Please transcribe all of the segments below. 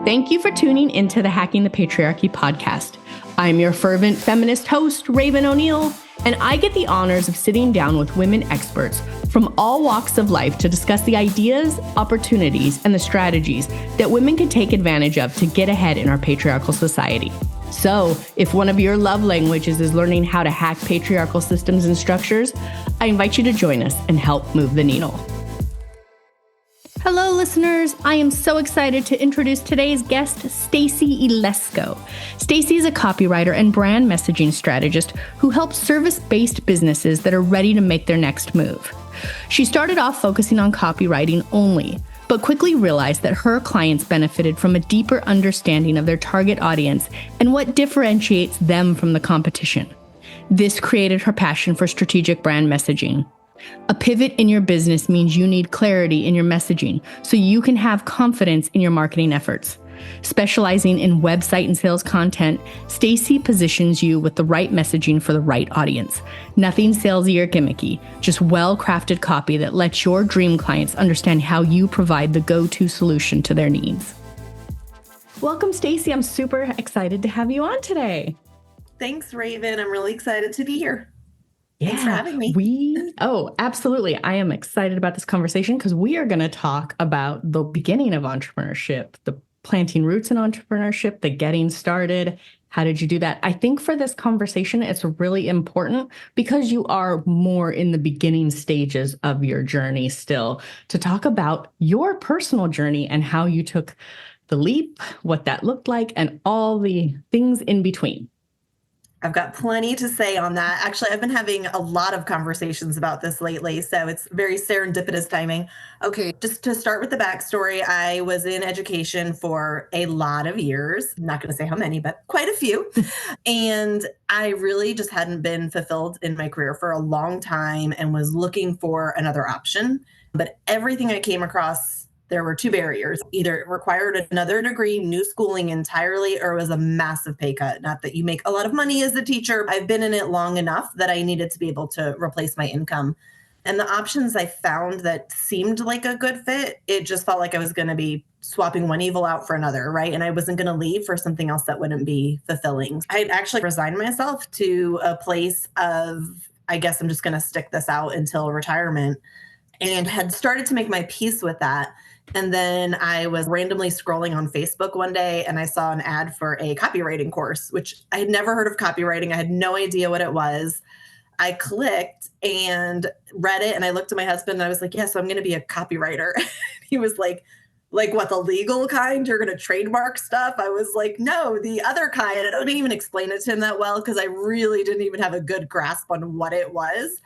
Thank you for tuning into the Hacking the Patriarchy podcast. I'm your fervent feminist host, Raven O'Neill, and I get the honors of sitting down with women experts from all walks of life to discuss the ideas, opportunities, and the strategies that women can take advantage of to get ahead in our patriarchal society. So, if one of your love languages is learning how to hack patriarchal systems and structures, I invite you to join us and help move the needle. Hello, listeners. I am so excited to introduce today's guest, Stacy Eleczko. Stacy is a copywriter and brand messaging strategist who helps service-based businesses that are ready to make their next move. She started off focusing on copywriting only, but quickly realized that her clients benefited from a deeper understanding of their target audience and what differentiates them from the competition. This created her passion for strategic brand messaging. A pivot in your business means you need clarity in your messaging so you can have confidence in your marketing efforts. Specializing in website and sales content, Stacy positions you with the right messaging for the right audience. Nothing salesy or gimmicky, just well-crafted copy that lets your dream clients understand how you provide the go-to solution to their needs. Welcome, Stacy. I'm super excited to have you on today. Thanks, Raven. I'm really excited to be here. Thanks for having me. Absolutely. I am excited about this conversation because we are going to talk about the beginning of entrepreneurship, the planting roots in entrepreneurship, the getting started. How did you do that? I think for this conversation, it's really important because you are more in the beginning stages of your journey still to talk about your personal journey and how you took the leap, what that looked like, and all the things in between. I've got plenty to say on that. Actually, I've been having a lot of conversations about this lately, so it's very serendipitous timing. Okay, just to start with the backstory, I was in education for a lot of years. I'm not going to say how many, but quite a few. And I really just hadn't been fulfilled in my career for a long time and was looking for another option. But everything I came across, there were two barriers. Either it required another degree, new schooling entirely, or it was a massive pay cut. Not that you make a lot of money as a teacher. I've been in it long enough that I needed to be able to replace my income. And the options I found that seemed like a good fit, it just felt like I was going to be swapping one evil out for another, right? And I wasn't going to leave for something else that wouldn't be fulfilling. I actually resigned myself to a place of, I guess I'm just going to stick this out until retirement, and had started to make my peace with that. And then I was randomly scrolling on Facebook one day and I saw an ad for a copywriting course, which I had never heard of copywriting. I had no idea what it was. I clicked and read it and I looked at my husband and I was like, yeah, so I'm going to be a copywriter. He was like what, the legal kind? You're going to trademark stuff? I was like, no, the other kind. I don't even explain it to him that well because I really didn't even have a good grasp on what it was.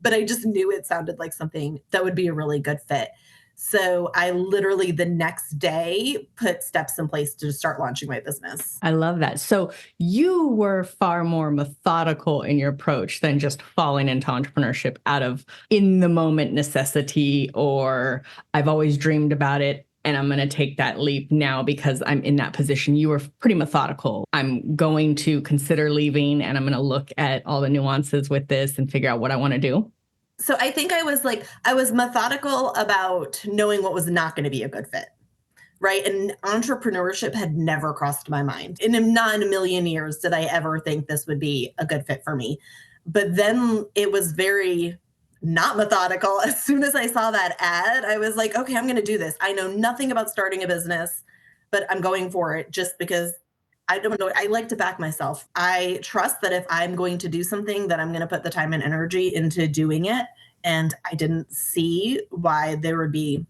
But I just knew it sounded like something that would be a really good fit. So I literally the next day put steps in place to start launching my business. I love that. So you were far more methodical in your approach than just falling into entrepreneurship out of in the moment necessity, or I've always dreamed about it and I'm going to take that leap now because I'm in that position. You were pretty methodical. I'm going to consider leaving and I'm going to look at all the nuances with this and figure out what I want to do. So I think I was methodical about knowing what was not going to be a good fit, right? And entrepreneurship had never crossed my mind. And not in a million years did I ever think this would be a good fit for me. But then it was very not methodical. As soon as I saw that ad, I was like, okay, I'm going to do this. I know nothing about starting a business, but I'm going for it just because I don't know. I like to back myself. I trust that if I'm going to do something, that I'm going to put the time and energy into doing it. And I didn't see why there would be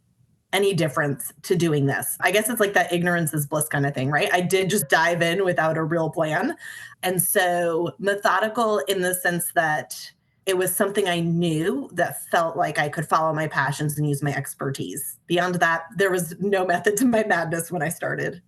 any difference to doing this. I guess it's like that ignorance is bliss kind of thing, right? I did just dive in without a real plan. And so methodical in the sense that it was something I knew that felt like I could follow my passions and use my expertise. Beyond that, there was no method to my madness when I started.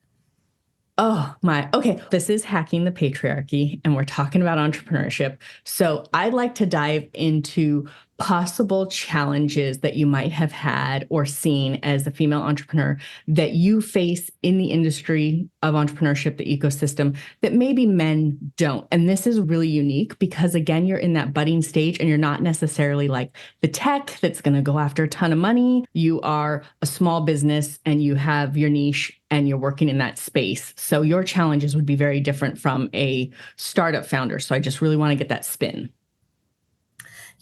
Oh my. Okay. This is Hacking the Patriarchy and we're talking about entrepreneurship. So I'd like to dive into possible challenges that you might have had or seen as a female entrepreneur that you face in the industry of entrepreneurship, the ecosystem, that maybe men don't? And this is really unique because, again, you're in that budding stage and you're not necessarily like the tech that's going to go after a ton of money. You are a small business and you have your niche and you're working in that space. So your challenges would be very different from a startup founder. So I just really want to get that spin.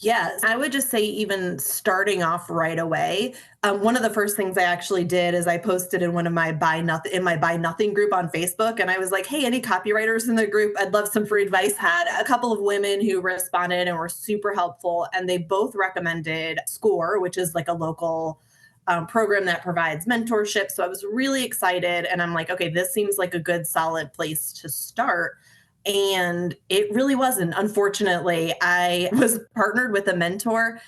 Yes, I would just say even starting off right away, one of the first things I actually did is I posted in one of my buy nothing group on Facebook, and I was like, "Hey, any copywriters in the group? I'd love some free advice." Had a couple of women who responded and were super helpful, and they both recommended SCORE, which is like a local program that provides mentorship. So I was really excited, and I'm like, "Okay, this seems like a good, solid place to start." And it really wasn't. Unfortunately, I was partnered with a mentor.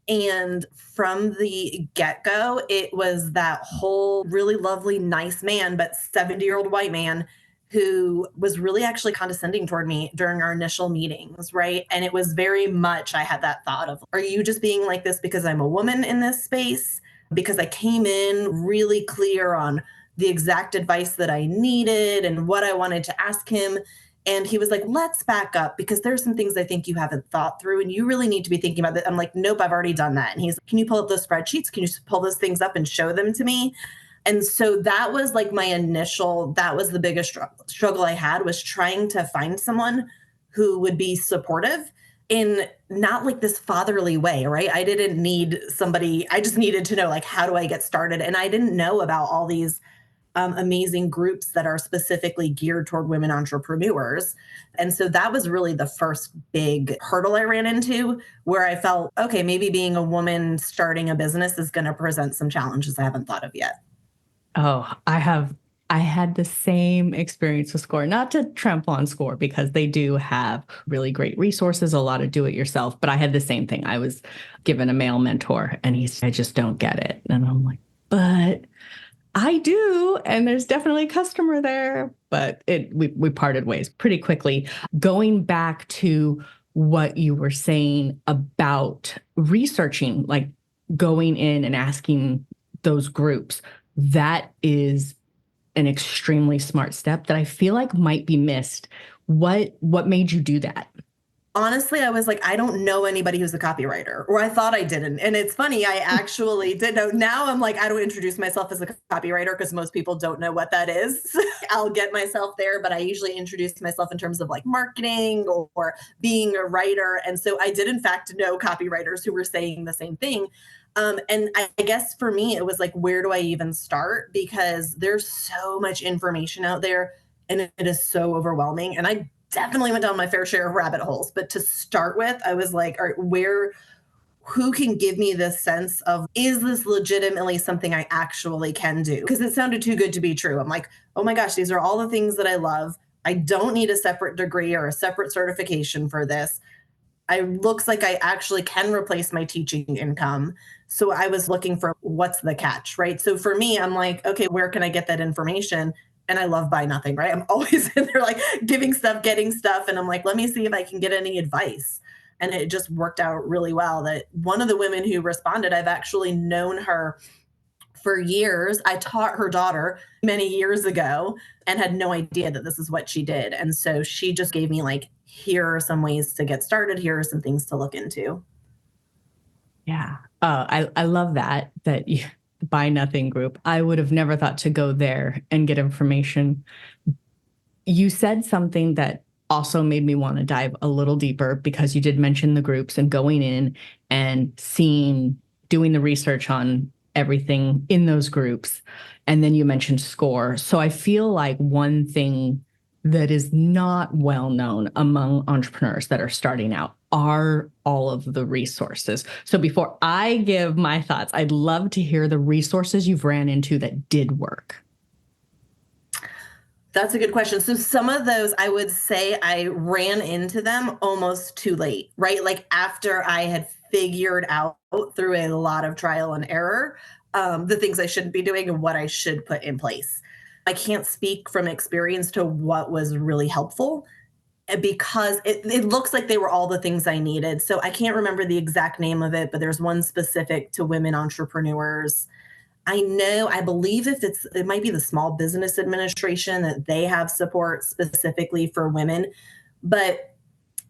And from the get go, it was that whole really lovely, nice man, but 70-year-old white man who was really actually condescending toward me during our initial meetings, right? And it was very much, I had that thought of, are you just being like this because I'm a woman in this space? Because I came in really clear on the exact advice that I needed and what I wanted to ask him. And he was like, let's back up because there's some things I think you haven't thought through and you really need to be thinking about that. I'm like, nope, I've already done that. And he's like, can you pull up those spreadsheets? Can you just pull those things up and show them to me? And so that was like that was the biggest struggle I had, was trying to find someone who would be supportive in not like this fatherly way, right? I didn't need somebody, I just needed to know, like, how do I get started? And I didn't know about all these amazing groups that are specifically geared toward women entrepreneurs. And so that was really the first big hurdle I ran into, where I felt, okay, maybe being a woman starting a business is going to present some challenges I haven't thought of yet. Oh, I had the same experience with SCORE, not to trample on SCORE because they do have really great resources, a lot of do it yourself, but I had the same thing. I was given a male mentor and I just don't get it. And I'm like, but I do. And there's definitely a customer there, but we parted ways pretty quickly. Going back to what you were saying about researching, like going in and asking those groups, that is an extremely smart step that I feel like might be missed. What made you do that? Honestly, I was like, I don't know anybody who's a copywriter, or I thought I didn't. And it's funny, I actually did know. Now I'm like, I don't introduce myself as a copywriter because most people don't know what that is. I'll get myself there, but I usually introduce myself in terms of like marketing or being a writer. And so I did, in fact, know copywriters who were saying the same thing. And I guess for me, it was like, where do I even start? Because there's so much information out there and it is so overwhelming. And I definitely went down my fair share of rabbit holes. But to start with, I was like, all right, who can give me this sense of, is this legitimately something I actually can do? Because it sounded too good to be true. I'm like, oh my gosh, these are all the things that I love. I don't need a separate degree or a separate certification for this. Looks like I actually can replace my teaching income. So I was looking for what's the catch, right? So for me, I'm like, okay, where can I get that information? And I love buy nothing, right? I'm always in there like giving stuff, getting stuff. And I'm like, let me see if I can get any advice. And it just worked out really well. That one of the women who responded, I've actually known her for years. I taught her daughter many years ago and had no idea that this is what she did. And so she just gave me like, here are some ways to get started. Here are some things to look into. Yeah. I love that you buy nothing group. I would have never thought to go there and get information. You said something that also made me want to dive a little deeper, because you did mention the groups and going in and doing the research on everything in those groups. And then you mentioned SCORE. So I feel like one thing that is not well known among entrepreneurs that are starting out are all of the resources. So before I give my thoughts, I'd love to hear the resources you've ran into that did work. That's a good question. So some of those, I would say I ran into them almost too late, right? Like after I had figured out through a lot of trial and error, the things I shouldn't be doing and what I should put in place. I can't speak from experience to what was really helpful. because it looks like they were all the things I needed. So I can't remember the exact name of it, but there's one specific to women entrepreneurs. I believe it might be the Small Business Administration that they have support specifically for women, but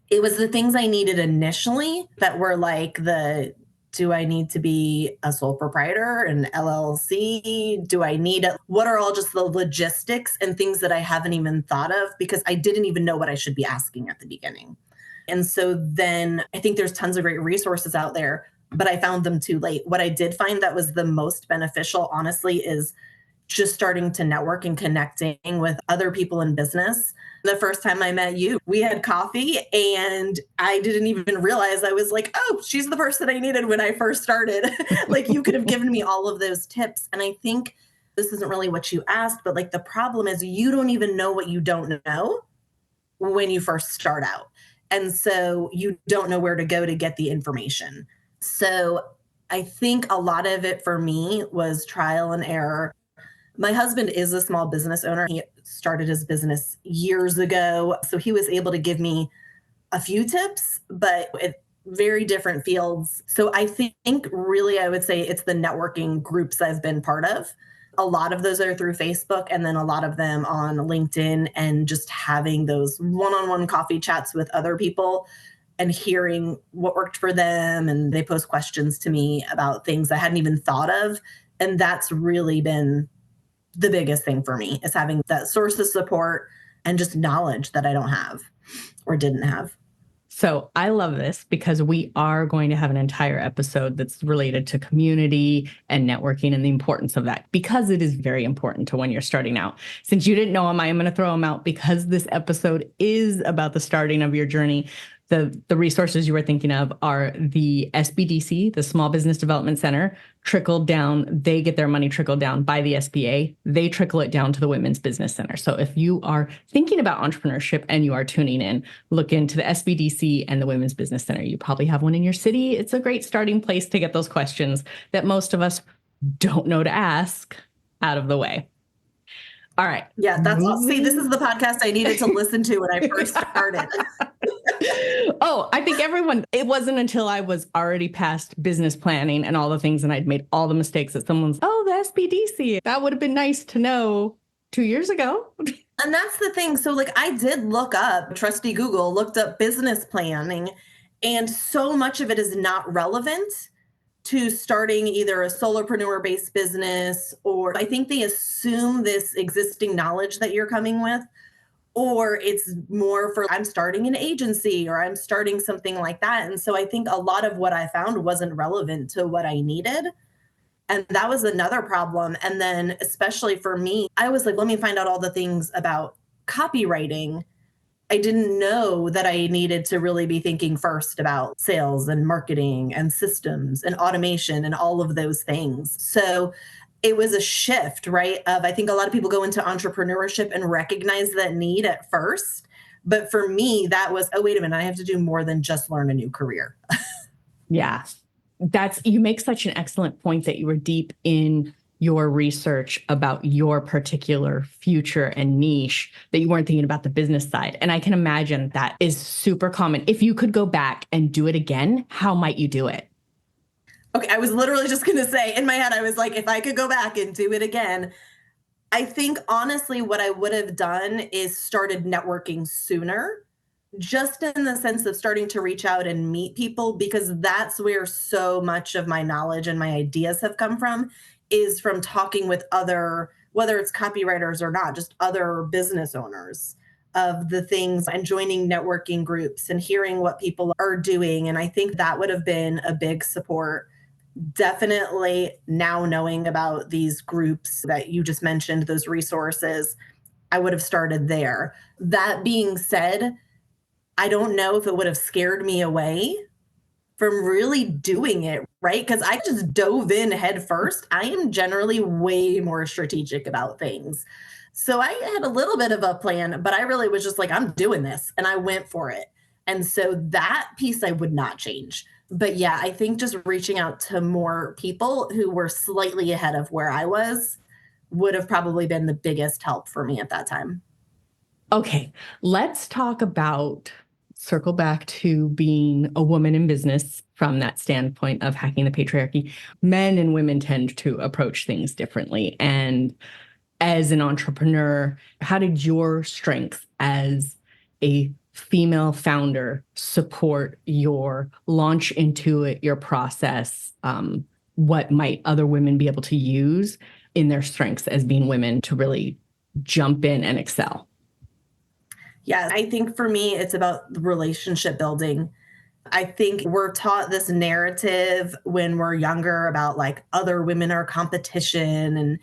it was the things I needed initially that were like do I need to be a sole proprietor, an LLC? What are all just the logistics and things that I haven't even thought of because I didn't even know what I should be asking at the beginning. And so then I think there's tons of great resources out there, but I found them too late. What I did find that was the most beneficial, honestly, is just starting to network and connecting with other people in business. The first time I met you, we had coffee and I didn't even realize I was like, oh, she's the person I needed when I first started. Like you could have given me all of those tips. And I think this isn't really what you asked, but like the problem is you don't even know what you don't know when you first start out. And so you don't know where to go to get the information. So I think a lot of it for me was trial and error. My husband is a small business owner. He started his business years ago. So he was able to give me a few tips, but in very different fields. So I think really I would say it's the networking groups I've been part of. A lot of those are through Facebook and then a lot of them on LinkedIn and just having those one-on-one coffee chats with other people and hearing what worked for them. And they post questions to me about things I hadn't even thought of. And that's really been the biggest thing for me is having that source of support and just knowledge that I don't have or didn't have. So I love this because we are going to have an entire episode that's related to community and networking and the importance of that because it is very important to when you're starting out. Since you didn't know them, I am going to throw them out because this episode is about the starting of your journey. The resources you were thinking of are the SBDC, the Small Business Development Center, trickled down. They get their money trickled down by the SBA. They trickle it down to the Women's Business Center. So if you are thinking about entrepreneurship and you are tuning in, look into the SBDC and the Women's Business Center. You probably have one in your city. It's a great starting place to get those questions that most of us don't know to ask out of the way. All right. Yeah, see, this is the podcast I needed to listen to when I first started. Oh, I think it wasn't until I was already past business planning and all the things and I'd made all the mistakes that someone's, the SBDC, that would have been nice to know 2 years ago. And that's the thing. So like I did look up, trusty Google, looked up business planning, and so much of it is not relevant to starting either a solopreneur-based business, or I think they assume this existing knowledge that you're coming with, or it's more for I'm starting an agency or I'm starting something like that. And so I think a lot of what I found wasn't relevant to what I needed. And that was another problem. And then especially for me, I was like, let me find out all the things about copywriting. I didn't know that I needed to really be thinking first about sales and marketing and systems and automation and all of those things. So it was a shift, right? I think a lot of people go into entrepreneurship and recognize that need at first. But for me, that was, oh, wait a minute, I have to do more than just learn a new career. Yeah. You make such an excellent point that you were deep in your research about your particular future and niche, that you weren't thinking about the business side. And I can imagine that is super common. If you could go back and do it again, how might you do it? Okay, I was literally just going to say, in my head, I was like, if I could go back and do it again, I think honestly, what I would have done is started networking sooner, just in the sense of starting to reach out and meet people, because that's where so much of my knowledge and my ideas have come from, is from talking with other, whether it's copywriters or not, just other business owners of the things, and joining networking groups and hearing what people are doing. And I think that would have been a big support. Definitely now knowing about these groups that you just mentioned, those resources, I would have started there. That being said, I don't know if it would have scared me away from really doing it, right? Because I just dove in head first. I am generally way more strategic about things. So I had a little bit of a plan, but I really was just like, I'm doing this. And I went for it. And so that piece I would not change. But yeah, I think just reaching out to more people who were slightly ahead of where I was would have probably been the biggest help for me at that time. Okay, let's talk about, circle back to being a woman in business from that standpoint of hacking the patriarchy. Men and women tend to approach things differently. And as an entrepreneur, how did your strength as a female founder support your launch into it, your process? What might other women be able to use in their strengths as being women to really jump in and excel? Yeah, I think for me, it's about relationship building. I think we're taught this narrative when we're younger about like other women are competition. And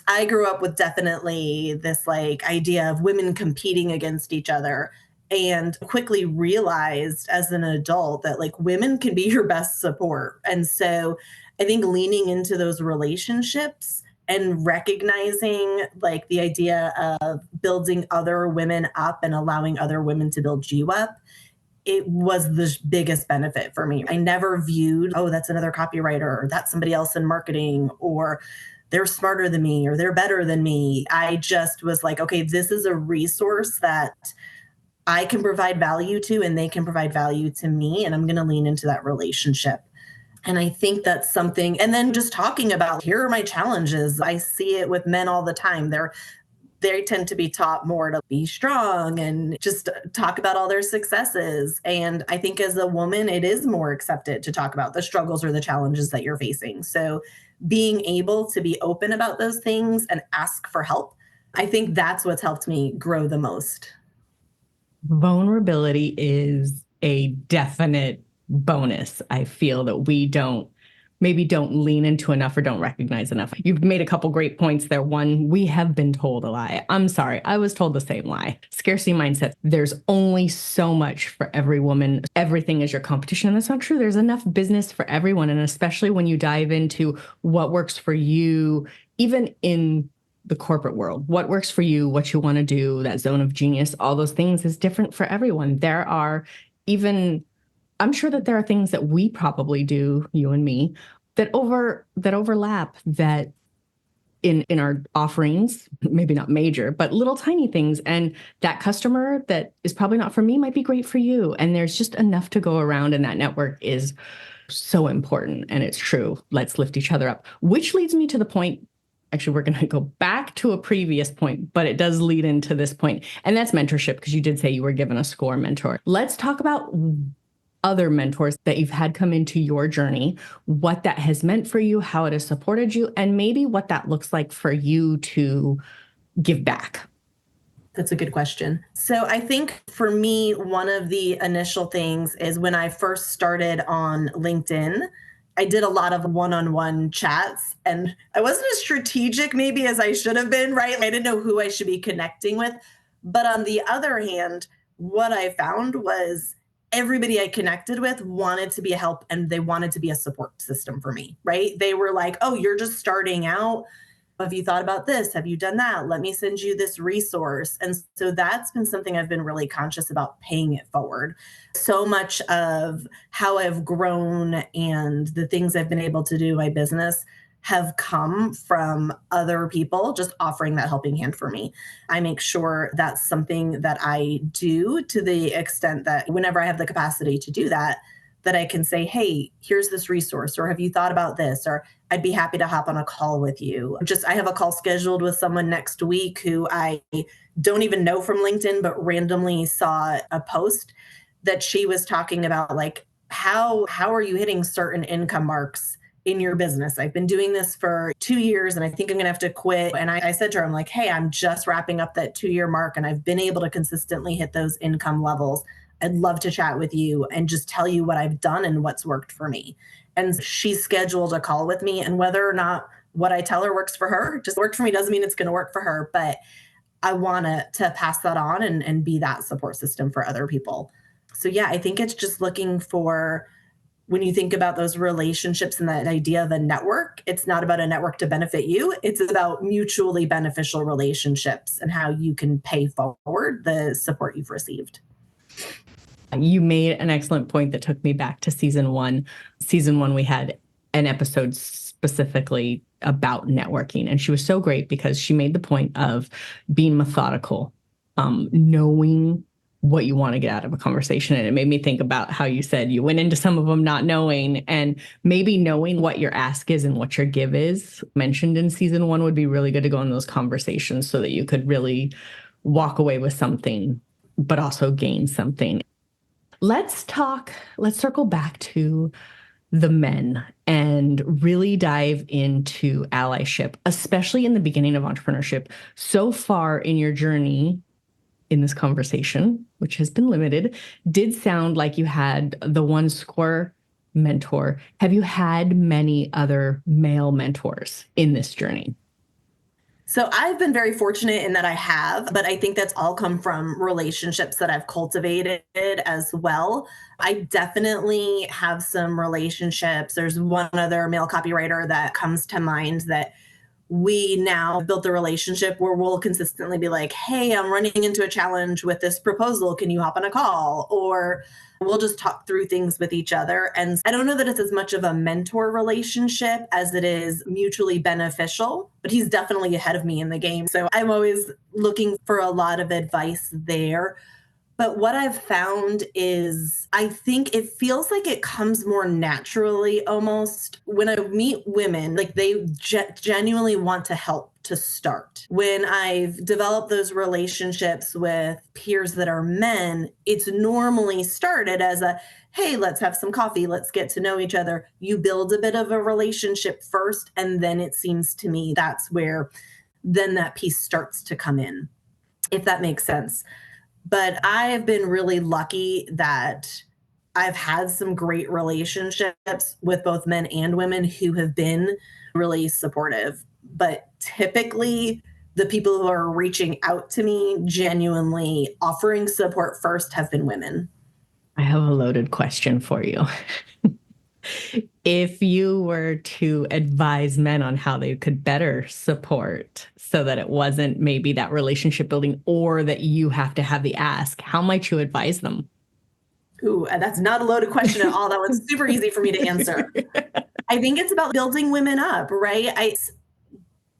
I grew up with definitely this like idea of women competing against each other, and quickly realized as an adult that like women can be your best support. And so I think leaning into those relationships and recognizing like the idea of building other women up and allowing other women to build you up, it was the biggest benefit for me. I never viewed, oh, that's another copywriter, or that's somebody else in marketing, or they're smarter than me, or they're better than me. I just was like, okay, this is a resource that I can provide value to, and they can provide value to me. And I'm going to lean into that relationship. And I think that's something. And then just talking about, here are my challenges. I see it with men all the time. They tend to be taught more to be strong and just talk about all their successes. And I think as a woman, it is more accepted to talk about the struggles or the challenges that you're facing. So being able to be open about those things and ask for help, I think that's what's helped me grow the most. Vulnerability is a definite bonus. I feel that we maybe don't lean into enough or don't recognize enough. You've made a couple great points there. One, we have been told a lie. I'm sorry, I was told the same lie. Scarcity mindset. There's only so much for every woman. Everything is your competition. And that's not true. There's enough business for everyone. And especially when you dive into what works for you, even in the corporate world, what works for you, what you want to do, that zone of genius, all those things is different for everyone. I'm sure that there are things that we probably do, you and me, that overlap, that in our offerings, maybe not major, but little tiny things. And that customer that is probably not for me might be great for you. And there's just enough to go around, and that network is so important. And it's true. Let's lift each other up, which leads me to the point. Actually, we're going to go back to a previous point, but it does lead into this point. And that's mentorship, because you did say you were given a SCORE mentor. Let's talk about other mentors that you've had come into your journey, what that has meant for you, how it has supported you, and maybe what that looks like for you to give back. That's a good question. So I think for me, one of the initial things is when I first started on LinkedIn, I did a lot of one-on-one chats, and I wasn't as strategic maybe as I should have been, right? I didn't know who I should be connecting with. But on the other hand, what I found was everybody I connected with wanted to be a help, and they wanted to be a support system for me, right? They were like, oh, you're just starting out. Have you thought about this? Have you done that? Let me send you this resource. And so that's been something I've been really conscious about paying it forward. So much of how I've grown and the things I've been able to do in my business have come from other people just offering that helping hand for me. I make sure that's something that I do to the extent that whenever I have the capacity to do that, that I can say, hey, here's this resource, or have you thought about this? Or I'd be happy to hop on a call with you. I have a call scheduled with someone next week who I don't even know from LinkedIn, but randomly saw a post that she was talking about, like, how are you hitting certain income marks in your business? I've been doing this for 2 years and I think I'm going to have to quit. And I said to her, I'm like, hey, I'm just wrapping up that 2-year mark and I've been able to consistently hit those income levels. I'd love to chat with you and just tell you what I've done and what's worked for me. And she scheduled a call with me. And whether or not what I tell her works for her, just worked for me doesn't mean it's going to work for her. But I want to pass that on and be that support system for other people. So yeah, I think it's just looking for, when you think about those relationships and that idea of a network, it's not about a network to benefit you. It's about mutually beneficial relationships and how you can pay forward the support you've received. You made an excellent point that took me back to season one. Season one, we had an episode specifically about networking. And she was so great because she made the point of being methodical knowing what you want to get out of a conversation. And it made me think about how you said you went into some of them not knowing, and maybe knowing what your ask is and what your give is mentioned in season 1 would be really good to go in those conversations so that you could really walk away with something, but also gain something. Let's circle back to the men and really dive into allyship, especially in the beginning of entrepreneurship. So far in your journey in this conversation, which has been limited, did sound like you had the one score mentor. Have you had many other male mentors in this journey? So I've been very fortunate in that I have, but I think that's all come from relationships that I've cultivated as well. I definitely have some relationships. There's one other male copywriter that comes to mind that we now built a relationship where we'll consistently be like, hey, I'm running into a challenge with this proposal. Can you hop on a call? Or we'll just talk through things with each other. And I don't know that it's as much of a mentor relationship as it is mutually beneficial, but he's definitely ahead of me in the game. So I'm always looking for a lot of advice there. But what I've found is I think it feels like it comes more naturally almost when I meet women, like they genuinely want to help to start. When I've developed those relationships with peers that are men, it's normally started as a, hey, let's have some coffee, let's get to know each other. You build a bit of a relationship first, and then it seems to me that's where then that piece starts to come in, if that makes sense. But I have been really lucky that I've had some great relationships with both men and women who have been really supportive. But typically, the people who are reaching out to me, genuinely offering support first, have been women. I have a loaded question for you. If you were to advise men on how they could better support so that it wasn't maybe that relationship building or that you have to have the ask, how might you advise them? Ooh, that's not a loaded question at all. That was super easy for me to answer. I think it's about building women up, right? It's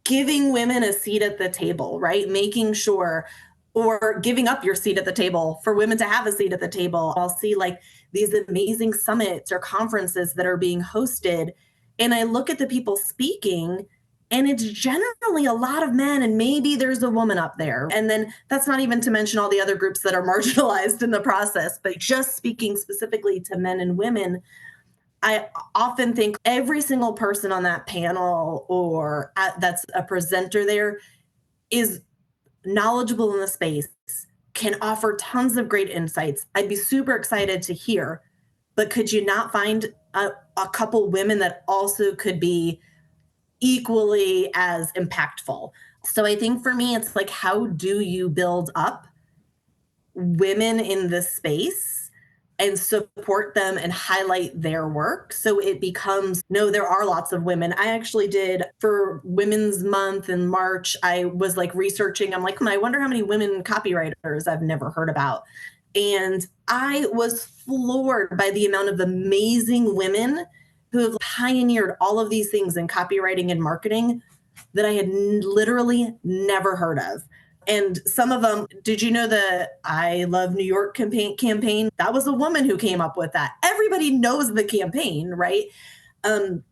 giving women a seat at the table, right? Making sure, or giving up your seat at the table for women to have a seat at the table. I'll see like these amazing summits or conferences that are being hosted, and I look at the people speaking, and it's generally a lot of men, and maybe there's a woman up there. And then that's not even to mention all the other groups that are marginalized in the process, but just speaking specifically to men and women, I often think every single person on that panel or that's a presenter there is knowledgeable in the space, can offer tons of great insights. I'd be super excited to hear, but could you not find a couple women that also could be equally as impactful? So I think for me, it's like, how do you build up women in this space and support them and highlight their work so it becomes, no, there are lots of women. I actually did for Women's Month in March, I was like researching, I'm like, I wonder how many women copywriters I've never heard about. And I was floored by the amount of amazing women who have pioneered all of these things in copywriting and marketing that I had literally never heard of. And some of them, did you know the I Love New York campaign? That was a woman who came up with that. Everybody knows the campaign, right? And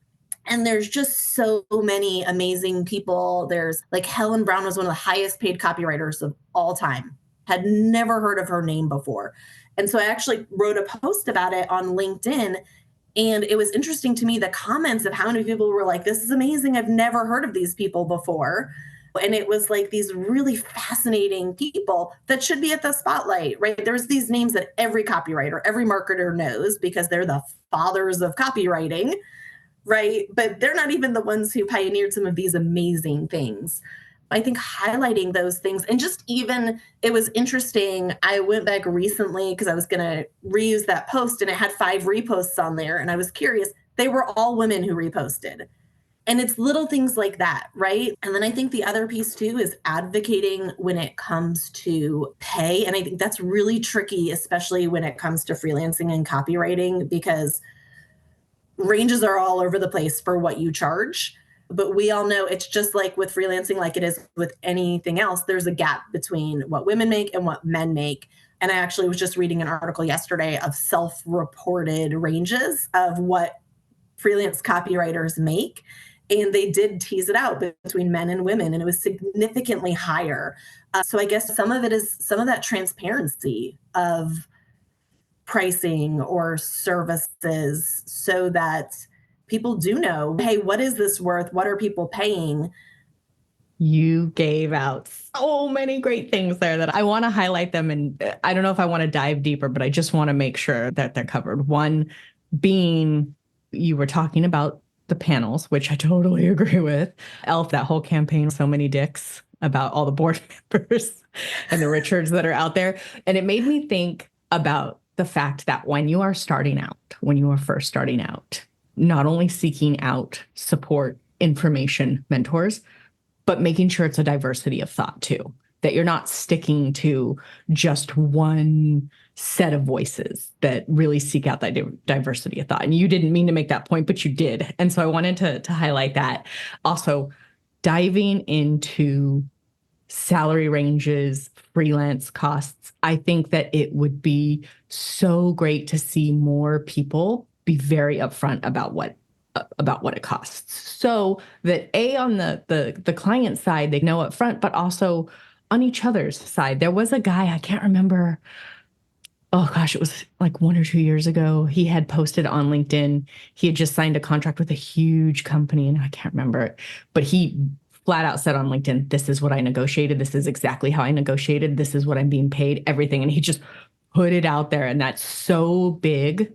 there's just so many amazing people. There's like Helen Brown was one of the highest paid copywriters of all time. Had never heard of her name before. And so I actually wrote a post about it on LinkedIn. And it was interesting to me, the comments of how many people were like, this is amazing. I've never heard of these people before. And it was like these really fascinating people that should be at the spotlight, right? There's these names that every copywriter, every marketer knows because they're the fathers of copywriting, right? But they're not even the ones who pioneered some of these amazing things. I think highlighting those things, and just even, it was interesting. I went back recently because I was going to reuse that post, and it had 5 reposts on there. And I was curious. They were all women who reposted. And it's little things like that, right? And then I think the other piece too is advocating when it comes to pay. And I think that's really tricky, especially when it comes to freelancing and copywriting, because ranges are all over the place for what you charge. But we all know it's just like with freelancing, like it is with anything else. There's a gap between what women make and what men make. And I actually was just reading an article yesterday of self-reported ranges of what freelance copywriters make. And they did tease it out between men and women, and it was significantly higher. So I guess some of it is some of that transparency of pricing or services so that people do know, hey, what is this worth? What are people paying? You gave out so many great things there that I want to highlight them. And I don't know if I want to dive deeper, but I just want to make sure that they're covered. One being, you were talking about the panels, which I totally agree with. Elf, that whole campaign, so many dicks about all the board members and the Richards that are out there. And it made me think about the fact that when you are starting out, when you are first starting out, not only seeking out support, information, mentors, but making sure it's a diversity of thought too, that you're not sticking to just one set of voices that really seek out that diversity of thought. And you didn't mean to make that point, but you did. And so I wanted to highlight that. Also, diving into salary ranges, freelance costs, I think that it would be so great to see more people be very upfront about what it costs, so that on the client side, they know upfront, but also on each other's side. There was a guy, I can't remember. Oh gosh, it was like 1 or 2 years ago. He had posted on LinkedIn. He had just signed a contract with a huge company, and I can't remember it, but he flat out said on LinkedIn, this is what I negotiated. This is exactly how I negotiated. This is what I'm being paid, everything. And he just put it out there. And that's so big.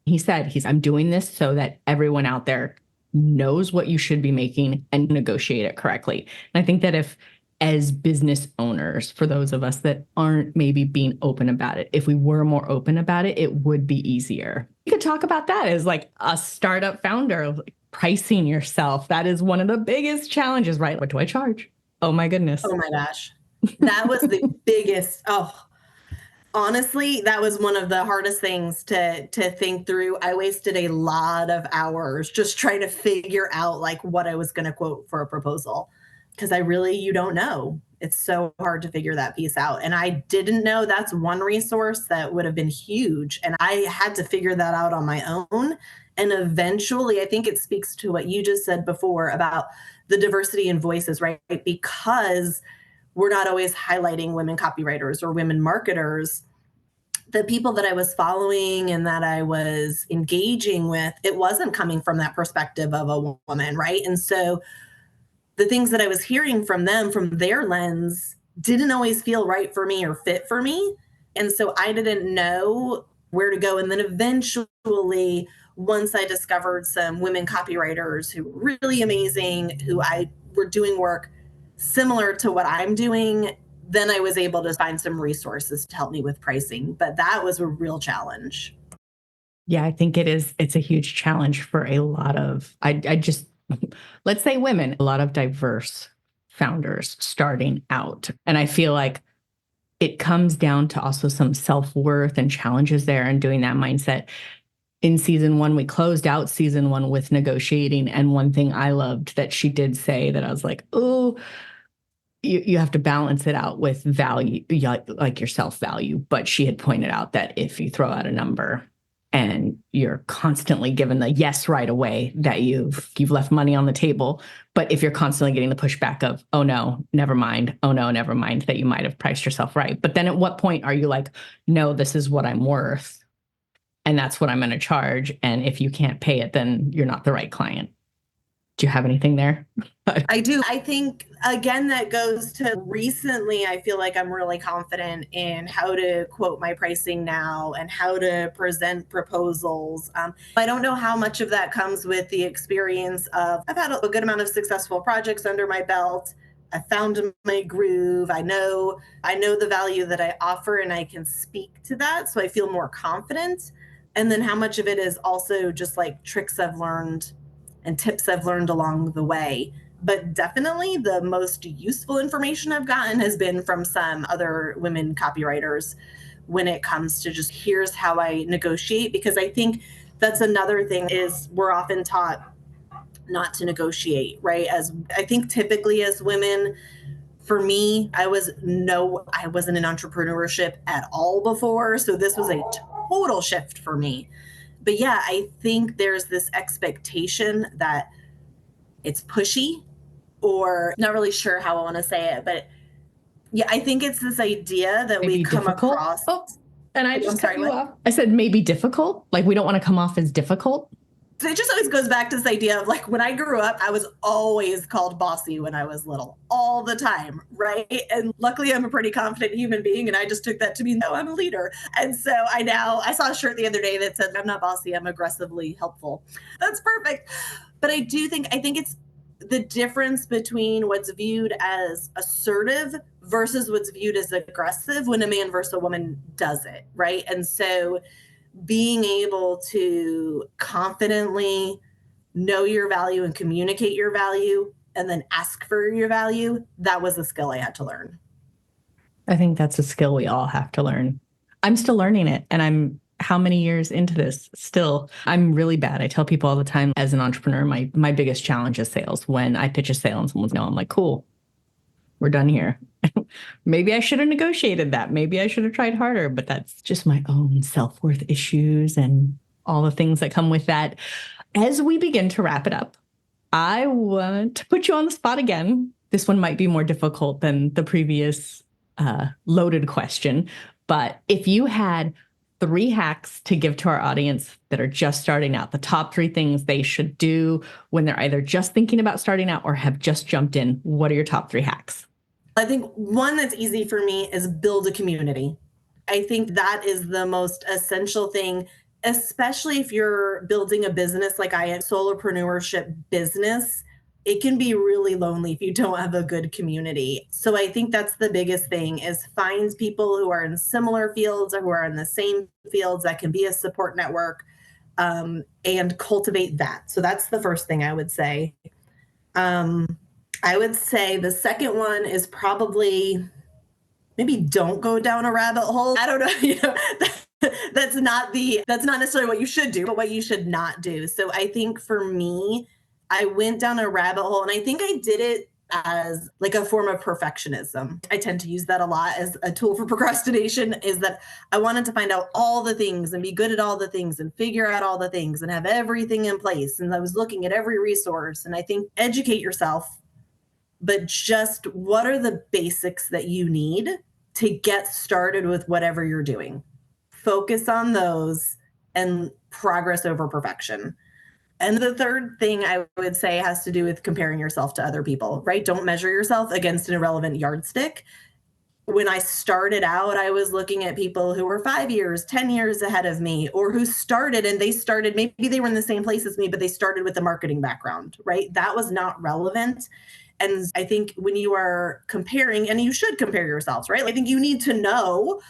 He said, I'm doing this so that everyone out there knows what you should be making and negotiate it correctly. And I think that if, as business owners, for those of us that aren't maybe being open about it, if we were more open about it, it would be easier. You could talk about that as like a startup founder, like pricing yourself. That is one of the biggest challenges, right? What do I charge? Oh my goodness. Oh my gosh. That was the biggest. Honestly, that was one of the hardest things to think through. I wasted a lot of hours just trying to figure out like what I was going to quote for a proposal, because you don't know. It's so hard to figure that piece out. And I didn't know that's one resource that would have been huge. And I had to figure that out on my own. And eventually, I think it speaks to what you just said before about the diversity in voices, right? Because we're not always highlighting women copywriters or women marketers. The people that I was following and that I was engaging with, it wasn't coming from that perspective of a woman, right? And so the things that I was hearing from them, from their lens, didn't always feel right for me or fit for me. And so I didn't know where to go. And then eventually, once I discovered some women copywriters who were really amazing, who I were doing work similar to what I'm doing, then I was able to find some resources to help me with pricing. But that was a real challenge. Yeah, I think it is. It's a huge challenge for a lot of, let's say women, a lot of diverse founders starting out. And I feel like it comes down to also some self-worth and challenges there and doing that mindset. In season 1, we closed out season 1 with negotiating. And one thing I loved that she did say that I was like, oh, you have to balance it out with value, like your self-value. But she had pointed out that if you throw out a number and you're constantly given the yes right away, that you've left money on the table. But if you're constantly getting the pushback of, oh no, never mind, oh no, never mind, that you might have priced yourself right. But then at what point are you like, no, this is what I'm worth, and that's what I'm going to charge. And if you can't pay it, then you're not the right client. Do you have anything there? I do. I think, again, that goes to recently, I feel like I'm really confident in how to quote my pricing now and how to present proposals. I don't know how much of that comes with the experience of, I've had a good amount of successful projects under my belt. I found my groove. I know the value that I offer, and I can speak to that. So I feel more confident. And then how much of it is also just like tricks I've learned and tips I've learned along the way. But definitely the most useful information I've gotten has been from some other women copywriters when it comes to just here's how I negotiate. Because I think that's another thing is we're often taught not to negotiate, right? As I think typically as women, for me, I wasn't in entrepreneurship at all before. So this was a total shift for me. But yeah, I think there's this expectation that it's pushy, or not really sure how I want to say it, but yeah, I think it's this idea that Maybe we come difficult. across. Oh, and I just I'm sorry, cut you what? off. I said maybe difficult. Like we don't want to come off as difficult. So it just always goes back to this idea of like when I grew up, I was always called bossy when I was little, all the time, right? And luckily I'm a pretty confident human being, and I just took that to mean, no, I'm a leader. And so I saw a shirt the other day that said, I'm not bossy, I'm aggressively helpful. That's perfect. But I think it's the difference between what's viewed as assertive versus what's viewed as aggressive when a man versus a woman does it, right? And so being able to confidently know your value and communicate your value and then ask for your value, that was a skill I had to learn. I think that's a skill we all have to learn. I'm still learning it, and I'm how many years into this still? I'm really bad. I tell people all the time as an entrepreneur, my biggest challenge is sales. When I pitch a sale and someone's no, I'm like, cool, we're done here. Maybe I should have negotiated that. Maybe I should have tried harder, but that's just my own self-worth issues and all the things that come with that. As we begin to wrap it up, I want to put you on the spot again. This one might be more difficult than the previous loaded question, but if you had 3 hacks to give to our audience that are just starting out, the top 3 things they should do when they're either just thinking about starting out or have just jumped in, what are your top 3 hacks? I think one that's easy for me is build a community. I think that is the most essential thing, especially if you're building a business like I am, solopreneurship business. It can be really lonely if you don't have a good community. So I think that's the biggest thing, is find people who are in similar fields or who are in the same fields that can be a support network, and cultivate that. So that's the first thing I would say. I would say the second one is probably maybe don't go down a rabbit hole. I don't know, that's not necessarily what you should do, but what you should not do. So I think for me, I went down a rabbit hole, and I think I did it as like a form of perfectionism. I tend to use that a lot as a tool for procrastination, is that I wanted to find out all the things and be good at all the things and figure out all the things and have everything in place. And I was looking at every resource, and I think educate yourself, but just what are the basics that you need to get started with whatever you're doing. Focus on those and progress over perfection. And the third thing I would say has to do with comparing yourself to other people, right? Don't measure yourself against an irrelevant yardstick. When I started out, I was looking at people who were 5 years, 10 years ahead of me, or who started, maybe they were in the same place as me, but they started with a marketing background, right? That was not relevant. And I think when you are comparing, and you should compare yourselves, right? I think you need to know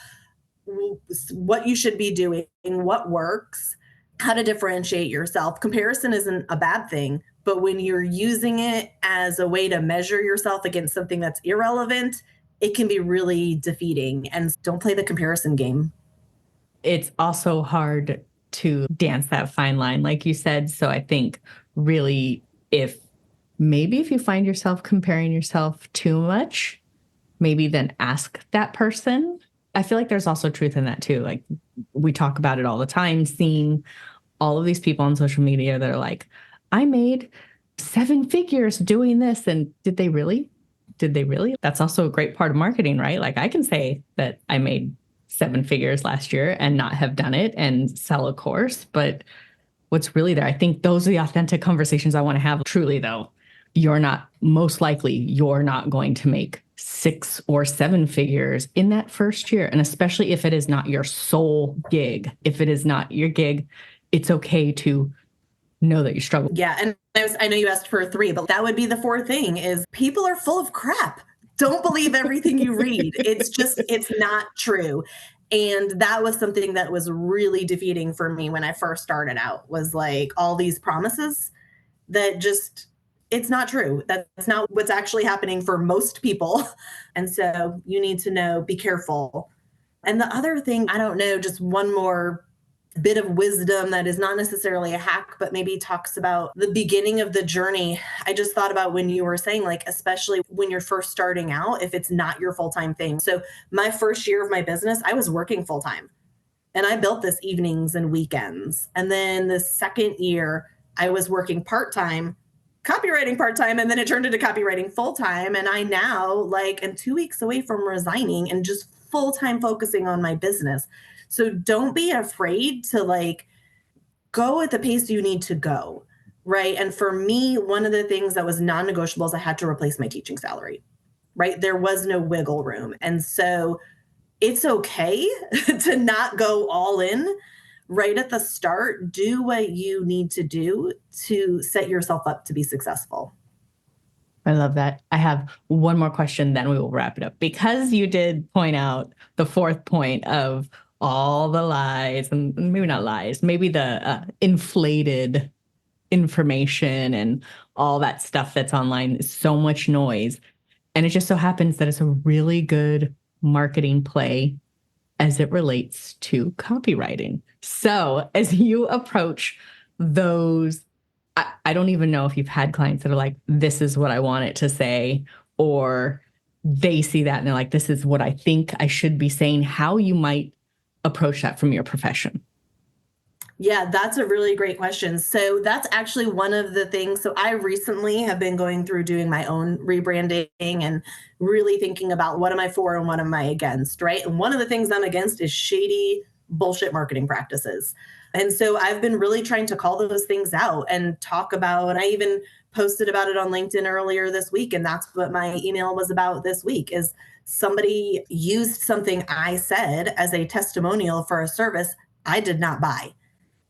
what you should be doing, what works, how to differentiate yourself. Comparison isn't a bad thing, but when you're using it as a way to measure yourself against something that's irrelevant, it can be really defeating. And don't play the comparison game. It's also hard to dance that fine line, like you said. So I think really, if you find yourself comparing yourself too much, maybe then ask that person. I feel like there's also truth in that too. Like we talk about it all the time, seeing all of these people on social media that are like, I made 7 figures doing this. And did they really? Did they really? That's also a great part of marketing, right? Like I can say that I made 7 figures last year and not have done it and sell a course, but what's really there? I think those are the authentic conversations I want to have. Truly though, you're not going to make 6 or 7 figures in that first year. And especially if it is not your sole gig, if it is not your gig, it's okay to know that you struggle. Yeah. And I know you asked for 3, but that would be the 4th thing, is people are full of crap. Don't believe everything you read. It's not true. And that was something that was really defeating for me when I first started out, was like all these promises that it's not true. That's not what's actually happening for most people. And so you need to know, be careful. And the other thing, I don't know, just one more bit of wisdom that is not necessarily a hack, but maybe talks about the beginning of the journey. I just thought about when you were saying, like, especially when you're first starting out, if it's not your full-time thing. So my first year of my business, I was working full-time and I built this evenings and weekends. And then the second year, I was working part-time, copywriting part-time, and then it turned into copywriting full-time. And I now am 2 weeks away from resigning and just full-time focusing on my business. So don't be afraid to go at the pace you need to go, right? And for me, one of the things that was non-negotiable is I had to replace my teaching salary, right? There was no wiggle room. And so it's okay to not go all in right at the start. Do what you need to do to set yourself up to be successful. I love that. I have one more question, then we will wrap it up. Because you did point out the fourth point of all the lies, and maybe not lies, maybe the inflated information and all that stuff that's online is so much noise. And it just so happens that it's a really good marketing play as it relates to copywriting. So as you approach those, I don't even know if you've had clients that are like, this is what I want it to say, or they see that and they're like, this is what I think I should be saying, how you might approach that from your profession. Yeah, that's a really great question. So that's actually one of the things. So I recently have been going through doing my own rebranding and really thinking about what am I for and what am I against, right? And one of the things I'm against is shady bullshit marketing practices. And so I've been really trying to call those things out and talk about, and I even posted about it on LinkedIn earlier this week. And that's what my email was about this week is somebody used something I said as a testimonial for a service I did not buy.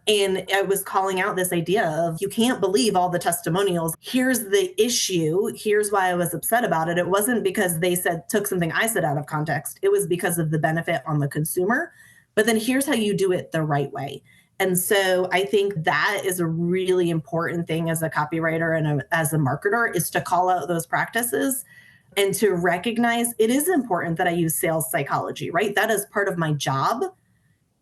And I was calling out this idea of you can't believe all the testimonials. Here's the issue. Here's why I was upset about it. It wasn't because they took something I said out of context. It was because of the benefit on the consumer. But then here's how you do it the right way. And so I think that is a really important thing as a copywriter and as a marketer is to call out those practices and to recognize it is important that I use sales psychology, right? That is part of my job.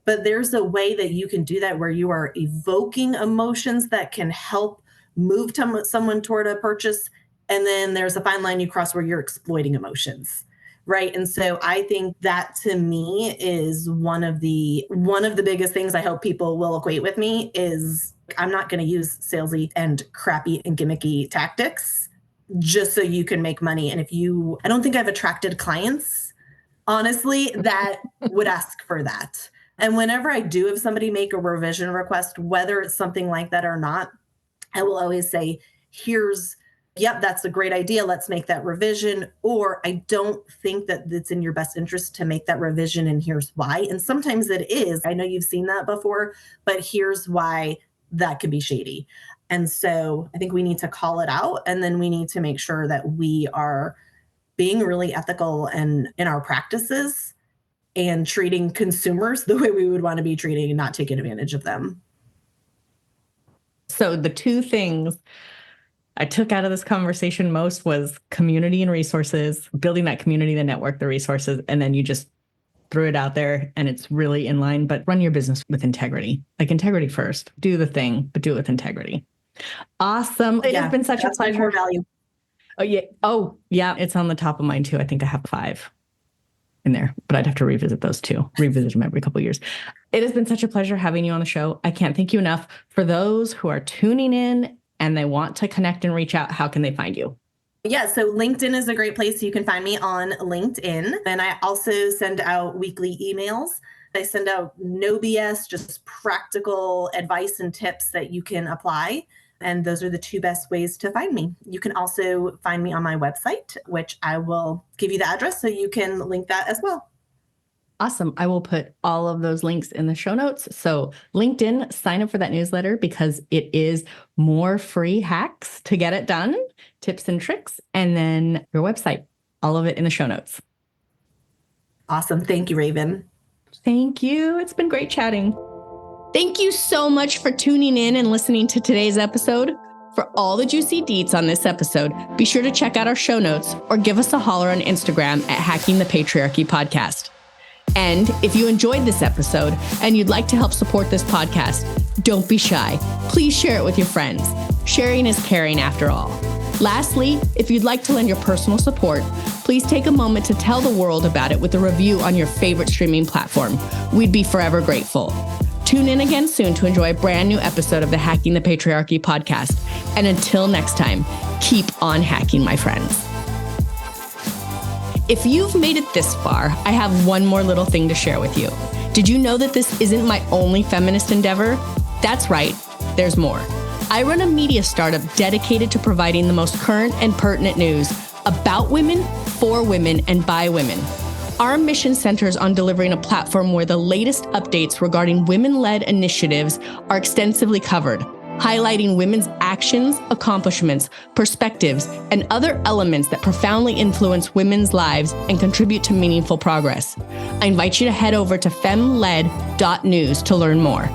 But there's a way that you can do that where you are evoking emotions that can help move someone toward a purchase. And then there's a fine line you cross where you're exploiting emotions, right? And so I think that to me is one of the biggest things I hope people will equate with me is I'm not going to use salesy and crappy and gimmicky tactics just so you can make money. And I don't think I've attracted clients, honestly, that would ask for that. And whenever I do have somebody make a revision request, whether it's something like that or not, I will always say, yep, that's a great idea. Let's make that revision. Or I don't think that it's in your best interest to make that revision. And here's why. And sometimes it is. I know you've seen that before, but here's why that could be shady. And so I think we need to call it out. And then we need to make sure that we are being really ethical and in our practices and treating consumers the way we would want to be treating and not taking advantage of them. So the two things I took out of this conversation most was community and resources, building that community, the network, the resources, and then you just threw it out there and it's really in line, but run your business with integrity, like integrity first. Do the thing, but do it with integrity. Awesome. It has been such a pleasure. My core value. Oh, yeah. Oh, yeah. It's on the top of mine too. I think I have 5 in there, but I'd have to revisit those too. Revisit them every couple of years. It has been such a pleasure having you on the show. I can't thank you enough. For those who are tuning in and they want to connect and reach out, how can they find you? Yeah, so LinkedIn is a great place. You can find me on LinkedIn. And I also send out weekly emails. I send out no BS, just practical advice and tips that you can apply. And those are the 2 best ways to find me. You can also find me on my website, which I will give you the address so you can link that as well. Awesome. I will put all of those links in the show notes. So LinkedIn, sign up for that newsletter because it is more free hacks to get it done, tips and tricks, and then your website, all of it in the show notes. Awesome. Thank you, Raven. Thank you. It's been great chatting. Thank you so much for tuning in and listening to today's episode. For all the juicy deets on this episode, be sure to check out our show notes or give us a holler on Instagram at Hacking the Patriarchy Podcast. And if you enjoyed this episode and you'd like to help support this podcast, don't be shy. Please share it with your friends. Sharing is caring after all. Lastly, if you'd like to lend your personal support, please take a moment to tell the world about it with a review on your favorite streaming platform. We'd be forever grateful. Tune in again soon to enjoy a brand new episode of the Hacking the Patriarchy podcast. And until next time, keep on hacking, my friends. If you've made it this far, I have one more little thing to share with you. Did you know that this isn't my only feminist endeavor? That's right, there's more. I run a media startup dedicated to providing the most current and pertinent news about women, for women, and by women. Our mission centers on delivering a platform where the latest updates regarding women-led initiatives are extensively covered, highlighting women's actions, accomplishments, perspectives, and other elements that profoundly influence women's lives and contribute to meaningful progress. I invite you to head over to femled.news to learn more.